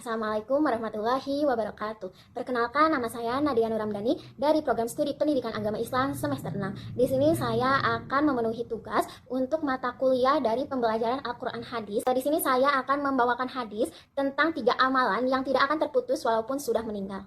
Assalamualaikum warahmatullahi wabarakatuh. Perkenalkan, nama saya Nadia Nuramdani dari Program Studi Pendidikan Agama Islam semester 6. Di sini saya akan memenuhi tugas untuk mata kuliah dari pembelajaran Al-Quran Hadis. Di sini saya akan membawakan hadis tentang 3 amalan yang tidak akan terputus walaupun sudah meninggal.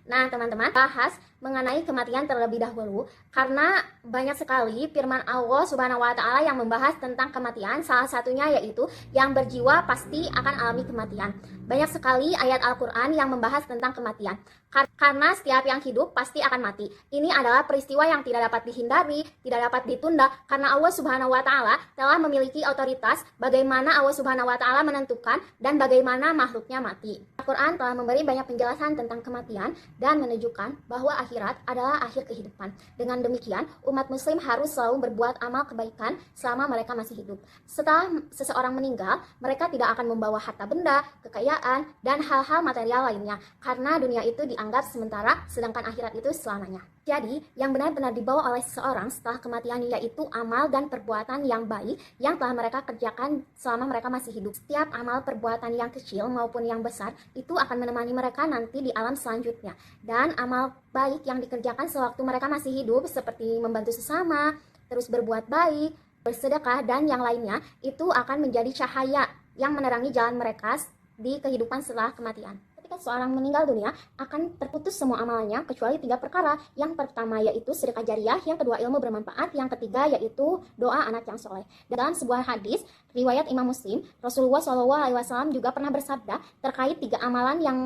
Nah, teman-teman, bahas mengenai kematian terlebih dahulu karena banyak sekali firman Allah Subhanahu wa taala yang membahas tentang kematian. Salah satunya yaitu yang berjiwa pasti akan alami kematian. Banyak sekali ayat Al-Qur'an yang membahas tentang kematian. Karena setiap yang hidup pasti akan mati. Ini adalah peristiwa yang tidak dapat dihindari, tidak dapat ditunda karena Allah Subhanahu wa taala telah memiliki otoritas bagaimana Allah Subhanahu wa taala menentukan dan bagaimana makhluknya mati. Al-Qur'an telah memberi banyak penjelasan tentang kematian dan menunjukkan bahwa akhirat adalah akhir kehidupan. Dengan demikian, umat muslim harus selalu berbuat amal kebaikan selama mereka masih hidup. Setelah seseorang meninggal, mereka tidak akan membawa harta benda, kekayaan, dan hal-hal material lainnya. Karena dunia itu dianggap sementara, sedangkan akhirat itu selamanya. Jadi, yang benar-benar dibawa oleh seseorang setelah kematian yaitu amal dan perbuatan yang baik yang telah mereka kerjakan selama mereka masih hidup. Setiap amal perbuatan yang kecil maupun yang besar itu akan menemani mereka nanti di alam selanjutnya. Dan amal baik yang dikerjakan sewaktu mereka masih hidup seperti membantu sesama, terus berbuat baik, bersedekah, dan yang lainnya itu akan menjadi cahaya yang menerangi jalan mereka di kehidupan setelah kematian. Ketika seorang meninggal dunia, akan terputus semua amalannya kecuali 3 perkara. Yang pertama yaitu sedekah jariah, yang kedua ilmu bermanfaat, yang ketiga yaitu doa anak yang soleh. Dalam sebuah hadis riwayat Imam Muslim, Rasulullah SAW juga pernah bersabda terkait 3 amalan yang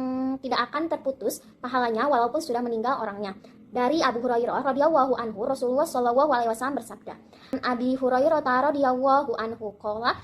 tidak akan terputus pahalanya walaupun sudah meninggal orangnya. Dari Abu Hurairah radhiyallahu anhu, Rasulullah SAW bersabda, Abi Hurairah radhiyallahu anhu qala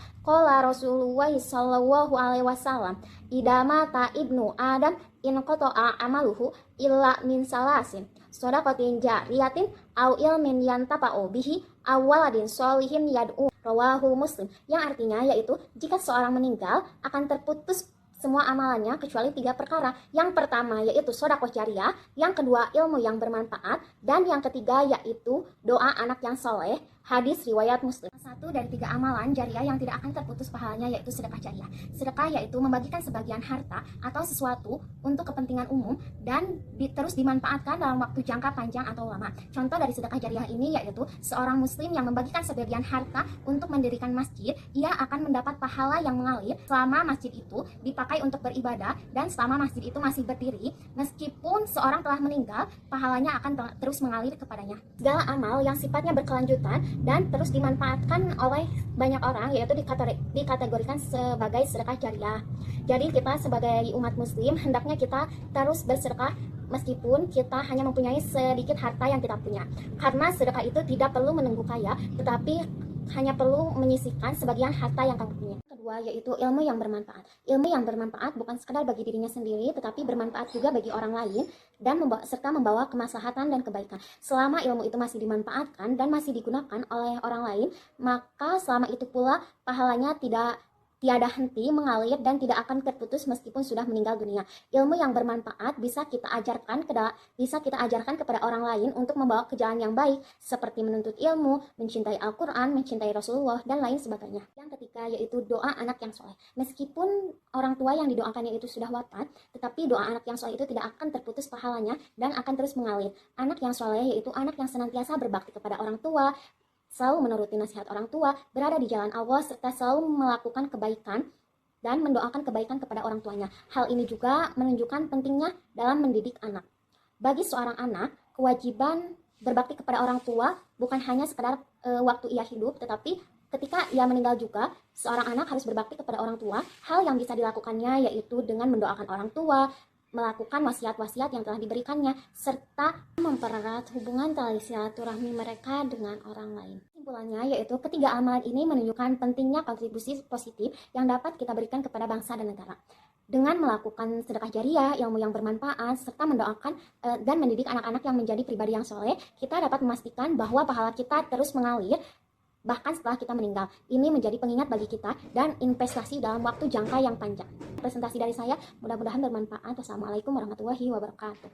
Rasulullah SAW, idza mata ibnu Adam in qata'a amaluhu illa min salasin, shadaqatin jariyatin au ilmin yantafa'u bihi aw waladin sholihin yad'u, rawahu Muslim. Yang artinya yaitu jika seorang meninggal akan terputus semua amalannya kecuali 3 perkara. Yang pertama yaitu sedekah jariah, yang kedua ilmu yang bermanfaat, dan yang ketiga yaitu doa anak yang soleh. Hadis riwayat Muslim. Satu dari 3 amalan jariah yang tidak akan terputus pahalanya yaitu sedekah jariah. Sedekah yaitu membagikan sebagian harta atau sesuatu untuk kepentingan umum dan terus dimanfaatkan dalam waktu jangka panjang atau lama. Contoh dari sedekah jariah ini yaitu seorang muslim yang membagikan sebagian harta untuk mendirikan masjid, ia akan mendapat pahala yang mengalir selama masjid itu dipakai untuk beribadah dan selama masjid itu masih berdiri. Meskipun seorang telah meninggal, pahalanya akan terus mengalir kepadanya. Segala amal yang sifatnya berkelanjutan dan terus dimanfaatkan oleh banyak orang yaitu dikategorikan sebagai sedekah jariah. Jadi kita sebagai umat muslim hendaknya kita terus bersedekah meskipun kita hanya mempunyai sedikit harta yang kita punya. Karena sedekah itu tidak perlu menunggu kaya, tetapi hanya perlu menyisihkan sebagian harta yang kamu punya. Kedua yaitu ilmu yang bermanfaat. Ilmu yang bermanfaat bukan sekadar bagi dirinya sendiri, tetapi bermanfaat juga bagi orang lain dan serta membawa kemaslahatan dan kebaikan. Selama ilmu itu masih dimanfaatkan dan masih digunakan oleh orang lain, maka selama itu pula pahalanya tiada henti mengalir dan tidak akan terputus meskipun sudah meninggal dunia. Ilmu yang bermanfaat bisa kita ajarkan kepada orang lain untuk membawa ke jalan yang baik seperti menuntut ilmu, mencintai Al-Quran, mencintai Rasulullah, dan lain sebagainya. Yang ketiga yaitu doa anak yang soleh. Meskipun orang tua yang didoakannya itu sudah wafat, tetapi doa anak yang soleh itu tidak akan terputus pahalanya dan akan terus mengalir. Anak yang soleh yaitu anak yang senantiasa berbakti kepada orang tua, selalu menuruti nasihat orang tua, berada di jalan Allah, serta selalu melakukan kebaikan dan mendoakan kebaikan kepada orang tuanya. Hal ini juga menunjukkan pentingnya dalam mendidik anak. Bagi seorang anak, kewajiban berbakti kepada orang tua bukan hanya sekadar waktu ia hidup, tetapi ketika ia meninggal juga, seorang anak harus berbakti kepada orang tua. Hal yang bisa dilakukannya yaitu dengan mendoakan orang tua, melakukan wasiat-wasiat yang telah diberikannya, serta mempererat hubungan tali silaturahmi mereka dengan orang lain. Kesimpulannya yaitu ketiga amalan ini menunjukkan pentingnya kontribusi positif yang dapat kita berikan kepada bangsa dan negara. Dengan melakukan sedekah jariah, ilmu yang bermanfaat, serta mendoakan dan mendidik anak-anak yang menjadi pribadi yang soleh, kita dapat memastikan bahwa pahala kita terus mengalir bahkan setelah kita meninggal. Ini menjadi pengingat bagi kita dan investasi dalam waktu jangka yang panjang. Presentasi dari saya mudah-mudahan bermanfaat. Wassalamualaikum warahmatullahi wabarakatuh.